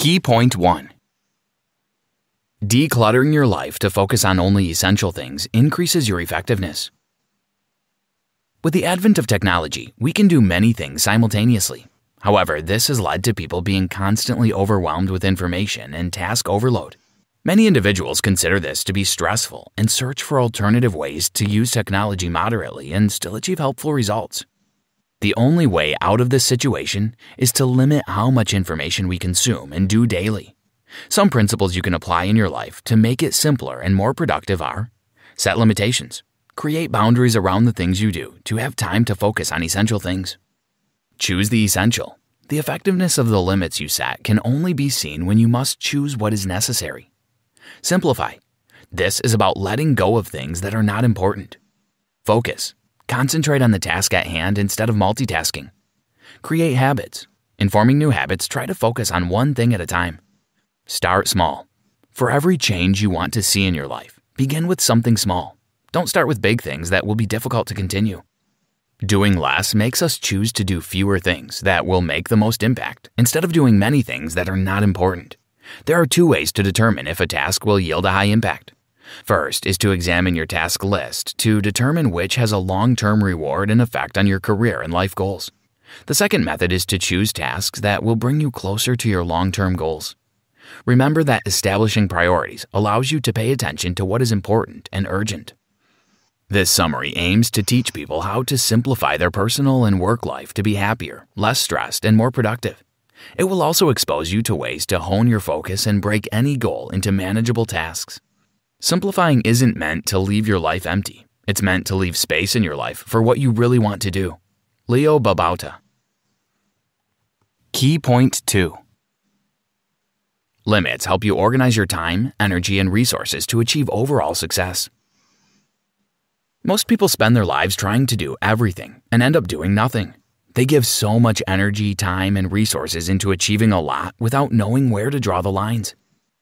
Key point 1. Decluttering your life to focus on only essential things increases your effectiveness. With the advent of technology, we can do many things simultaneously. However, this has led to people being constantly overwhelmed with information and task overload. Many individuals consider this to be stressful and search for alternative ways to use technology moderately and still achieve helpful results. The only way out of this situation is to limit how much information we consume and do daily. Some principles you can apply in your life to make it simpler and more productive are: set limitations. Create boundaries around the things you do to have time to focus on essential things. Choose the essential. The effectiveness of the limits you set can only be seen when you must choose what is necessary. Simplify. This is about letting go of things that are not important. Focus. Concentrate on the task at hand instead of multitasking. Create habits. In forming new habits, try to focus on one thing at a time. Start small. For every change you want to see in your life, begin with something small. Don't start with big things that will be difficult to continue. Doing less makes us choose to do fewer things that will make the most impact instead of doing many things that are not important. There are two ways to determine if a task will yield a high impact. First is to examine your task list to determine which has a long-term reward and effect on your career and life goals. The second method is to choose tasks that will bring you closer to your long-term goals. Remember that establishing priorities allows you to pay attention to what is important and urgent. This summary aims to teach people how to simplify their personal and work life to be happier, less stressed, and more productive. It will also expose you to ways to hone your focus and break any goal into manageable tasks. Simplifying isn't meant to leave your life empty. It's meant to leave space in your life for what you really want to do. Leo Babautaby. Key point 2. Limits help you organize your time, energy, and resources to achieve overall success. Most people spend their lives trying to do everything and end up doing nothing. They give so much energy, time, and resources into achieving a lot without knowing where to draw the lines.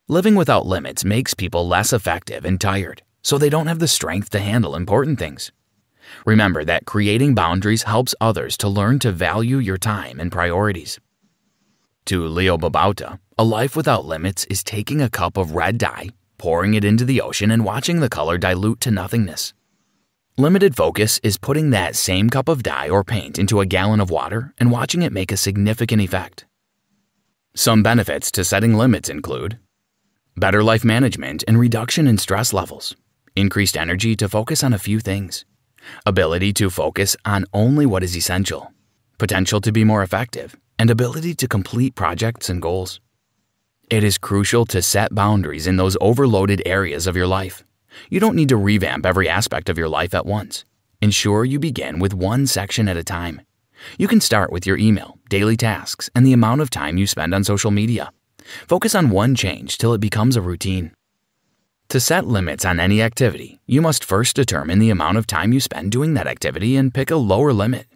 Living without limits makes people less effective and tired, so they don't have the strength to handle important things. Remember that creating boundaries helps others to learn to value your time and priorities. To Leo Babautaby, a life without limits is taking a cup of red dye, pouring it into the ocean, and watching the color dilute to nothingness. Limited focus is putting that same cup of dye or paint into a gallon of water and watching it make a significant effect. Some benefits to setting limits include better life management and reduction in stress levels, increased energy to focus on a few things, ability to focus on only what is essential, potential to be more effective, and ability to complete projects and goals. It is crucial to set boundaries in those overloaded areas of your life. You don't need to revamp every aspect of your life at once. Ensure you begin with one section at a time. You can start with your email, daily tasks, and the amount of time you spend on social media. Focus on one change till it becomes a routine. To set limits on any activity, you must first determine the amount of time you spend doing that activity and pick a lower limit.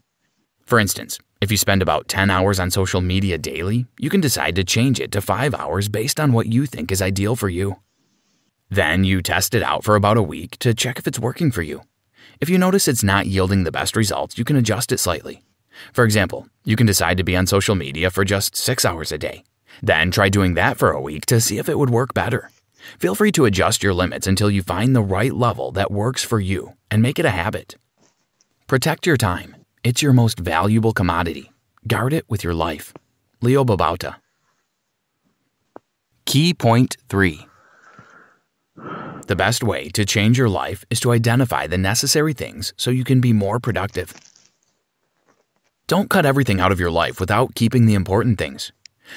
For instance, if you spend about 10 hours on social media daily, you can decide to change it to 5 hours based on what you think is ideal for you. Then you test it out for about a week to check if it's working for you. If you notice it's not yielding the best results, you can adjust it slightly. For example, you can decide to be on social media for just 6 hours a day. Then try doing that for a week to see if it would work better. Feel free to adjust your limits until you find the right level that works for you and make it a habit. Protect your time. It's your most valuable commodity. Guard it with your life. Leo Babautaby. Key point 3. The best way to change your life is to identify the necessary things so you can be more productive. Don't cut everything out of your life without keeping the important things.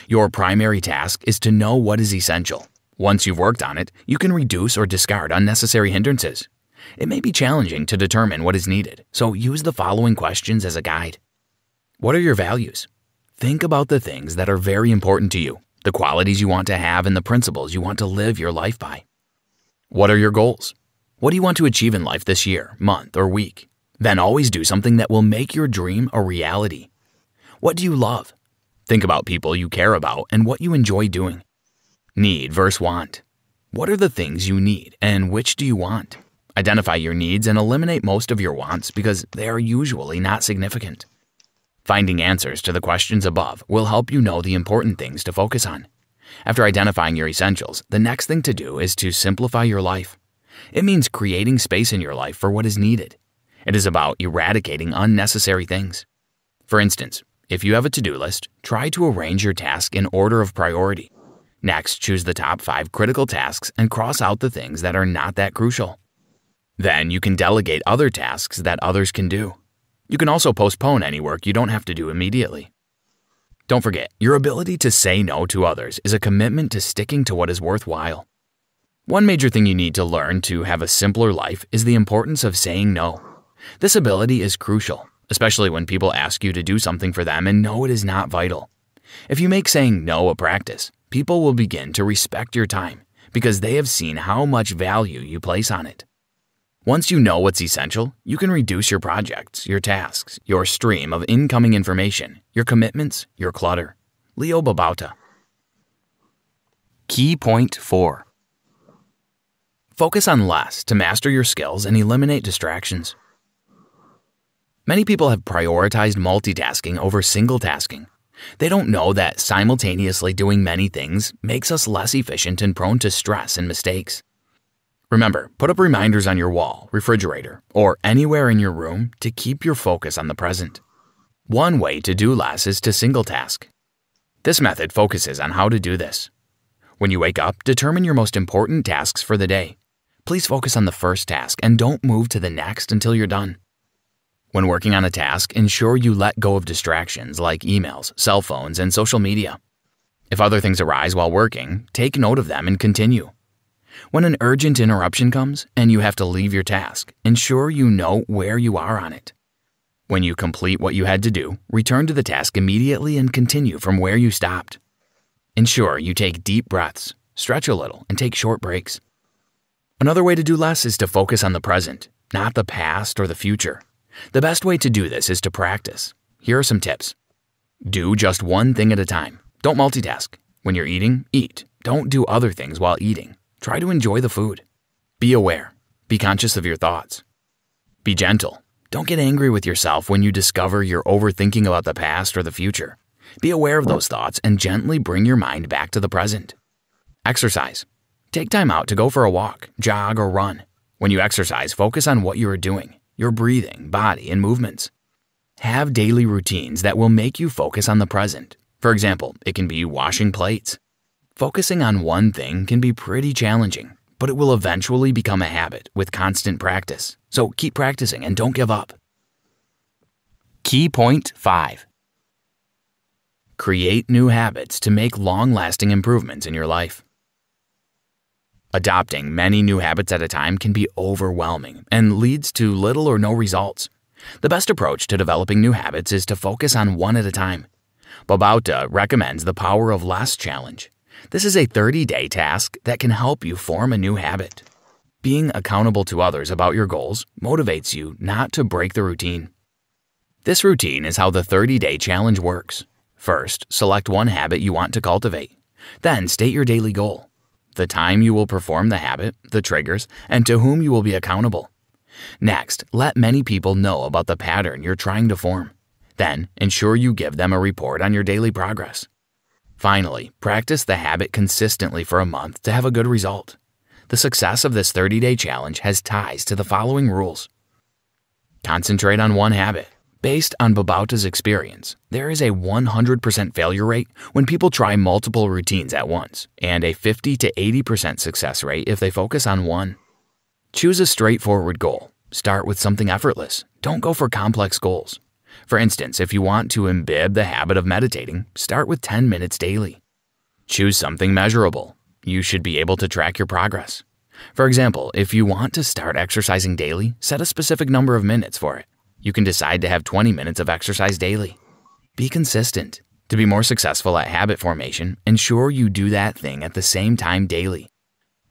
Your primary task is to know what is essential. Once you've worked on it, you can reduce or discard unnecessary hindrances. It may be challenging to determine what is needed, so use the following questions as a guide. What are your values? Think about the things that are very important to you, the qualities you want to have, and the principles you want to live your life by. What are your goals? What do you want to achieve in life this year, month, or week? Then always do something that will make your dream a reality. What do you love? Think about people you care about and what you enjoy doing. Need versus want. What are the things you need and which do you want? Identify your needs and eliminate most of your wants because they are usually not significant. Finding answers to the questions above will help you know the important things to focus on. After identifying your essentials, the next thing to do is to simplify your life. It means creating space in your life for what is needed. It is about eradicating unnecessary things. For instance, if you have a to-do list, try to arrange your tasks in order of priority. Next, choose the top 5 critical tasks and cross out the things that are not that crucial. Then you can delegate other tasks that others can do. You can also postpone any work you don't have to do immediately. Don't forget, your ability to say no to others is a commitment to sticking to what is worthwhile. One major thing you need to learn to have a simpler life is the importance of saying no. This ability is crucial, especially when people ask you to do something for them and know it is not vital. If you make saying no a practice, people will begin to respect your time because they have seen how much value you place on it. Once you know what's essential, you can reduce your projects, your tasks, your stream of incoming information, your commitments, your clutter. Leo Babautaby. Key point 4. Focus on less to master your skills and eliminate distractions. Many people have prioritized multitasking over single-tasking. They don't know that simultaneously doing many things makes us less efficient and prone to stress and mistakes. Remember, put up reminders on your wall, refrigerator, or anywhere in your room to keep your focus on the present. One way to do less is to single task. This method focuses on how to do this. When you wake up, determine your most important tasks for the day. Please focus on the first task and don't move to the next until you're done. When working on a task, ensure you let go of distractions like emails, cell phones, and social media. If other things arise while working, take note of them and continue. When an urgent interruption comes and you have to leave your task, ensure you know where you are on it. When you complete what you had to do, return to the task immediately and continue from where you stopped. Ensure you take deep breaths, stretch a little, and take short breaks. Another way to do less is to focus on the present, not the past or the future. The best way to do this is to practice. Here are some tips. Do just one thing at a time. Don't multitask. When you're eating, eat. Don't do other things while eating. Try to enjoy the food. Be aware. Be conscious of your thoughts. Be gentle. Don't get angry with yourself when you discover you're overthinking about the past or the future. Be aware of those thoughts and gently bring your mind back to the present. Exercise. Take time out to go for a walk, jog, or run. When you exercise, focus on what you are doing, your breathing, body, and movements. Have daily routines that will make you focus on the present. For example, it can be washing plates. Focusing on one thing can be pretty challenging, but it will eventually become a habit with constant practice. So keep practicing and don't give up. Key point 5. Create new habits to make long-lasting improvements in your life. Adopting many new habits at a time can be overwhelming and leads to little or no results. The best approach to developing new habits is to focus on one at a time. Babautaby recommends the Power of Less challenge. This is a 30-day task that can help you form a new habit. Being accountable to others about your goals motivates you not to break the routine. This routine is how the 30-day challenge works. First, select one habit you want to cultivate. Then state your daily goal, the time you will perform the habit, the triggers, and to whom you will be accountable. Next, let many people know about the pattern you're trying to form. Then, ensure you give them a report on your daily progress. Finally, practice the habit consistently for a month to have a good result. The success of this 30-day challenge has ties to the following rules. Concentrate on one habit. Based on Babautaby's experience, there is a 100% failure rate when people try multiple routines at once, and a 50 to 80% success rate if they focus on one. Choose a straightforward goal. Start with something effortless. Don't go for complex goals. For instance, if you want to imbibe the habit of meditating, start with 10 minutes daily. Choose something measurable. You should be able to track your progress. For example, if you want to start exercising daily, set a specific number of minutes for it. You can decide to have 20 minutes of exercise daily. Be consistent. To be more successful at habit formation, ensure you do that thing at the same time daily.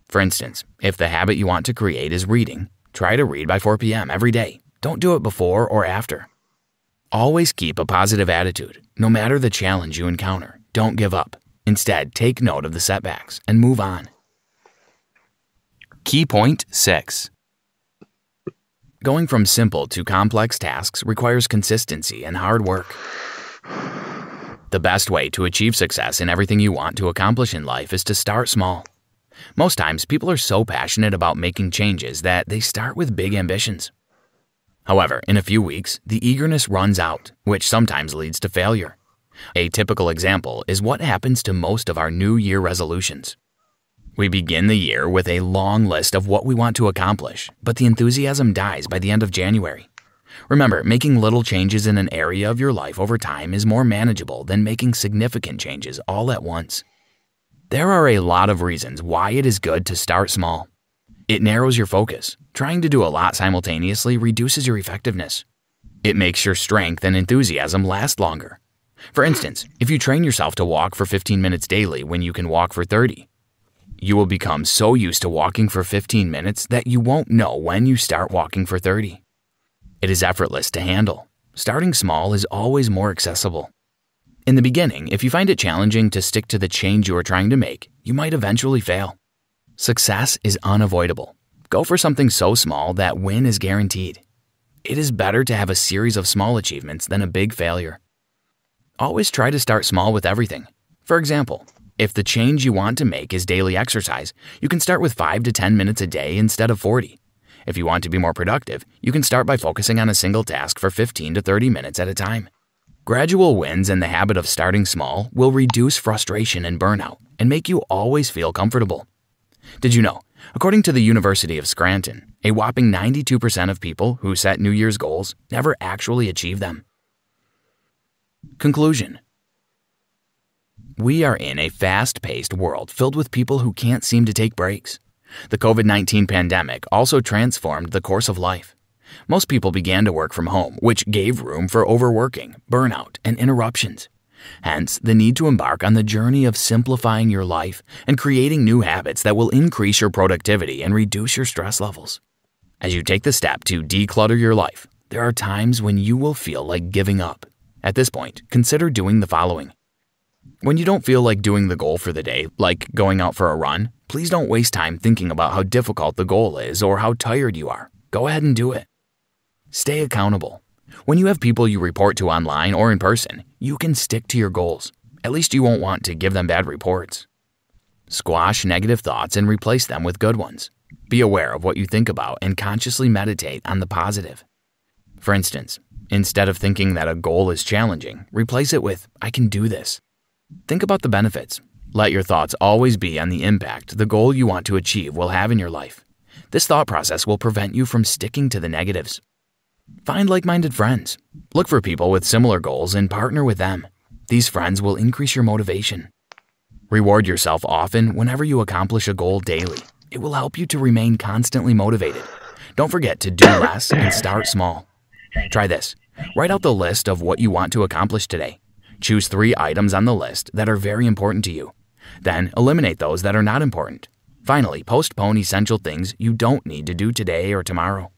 For instance, if the habit you want to create is reading, try to read by 4 p.m. every day. Don't do it before or after. Always keep a positive attitude. No matter the challenge you encounter, don't give up. Instead, take note of the setbacks and move on. Key point 6. Going from simple to complex tasks requires consistency and hard work. The best way to achieve success in everything you want to accomplish in life is to start small. Most times, people are so passionate about making changes that they start with big ambitions. However, in a few weeks, the eagerness runs out, which sometimes leads to failure. A typical example is what happens to most of our New Year resolutions. We begin the year with a long list of what we want to accomplish, but the enthusiasm dies by the end of January. Remember, making little changes in an area of your life over time is more manageable than making significant changes all at once. There are a lot of reasons why it is good to start small. It narrows your focus. Trying to do a lot simultaneously reduces your effectiveness. It makes your strength and enthusiasm last longer. For instance, if you train yourself to walk for 15 minutes daily when you can walk for 30, you will become so used to walking for 15 minutes that you won't know when you start walking for 30. It is effortless to handle. Starting small is always more accessible. In the beginning, if you find it challenging to stick to the change you are trying to make, you might eventually fail. Success is unavoidable. Go for something so small that win is guaranteed. It is better to have a series of small achievements than a big failure. Always try to start small with everything. For example, if the change you want to make is daily exercise, you can start with 5 to 10 minutes a day instead of 40. If you want to be more productive, you can start by focusing on a single task for 15 to 30 minutes at a time. Gradual wins and the habit of starting small will reduce frustration and burnout and make you always feel comfortable. Did you know, according to the University of Scranton, a whopping 92% of people who set New Year's goals never actually achieve them? Conclusion. We are in a fast-paced world filled with people who can't seem to take breaks. The COVID-19 pandemic also transformed the course of life. Most people began to work from home, which gave room for overworking, burnout, and interruptions. Hence, the need to embark on the journey of simplifying your life and creating new habits that will increase your productivity and reduce your stress levels. As you take the step to declutter your life, there are times when you will feel like giving up. At this point, consider doing the following. When you don't feel like doing the goal for the day, like going out for a run, please don't waste time thinking about how difficult the goal is or how tired you are. Go ahead and do it. Stay accountable. When you have people you report to online or in person, you can stick to your goals. At least you won't want to give them bad reports. Squash negative thoughts and replace them with good ones. Be aware of what you think about and consciously meditate on the positive. For instance, instead of thinking that a goal is challenging, replace it with, I can do this. Think about the benefits. Let your thoughts always be on the impact the goal you want to achieve will have in your life. This thought process will prevent you from sticking to the negatives. Find like-minded friends. Look for people with similar goals and partner with them. These friends will increase your motivation. Reward yourself often whenever you accomplish a goal daily. It will help you to remain constantly motivated. Don't forget to do less and start small. Try this. Write out the list of what you want to accomplish today. Choose 3 items on the list that are very important to you. Then eliminate those that are not important. Finally, postpone essential things you don't need to do today or tomorrow.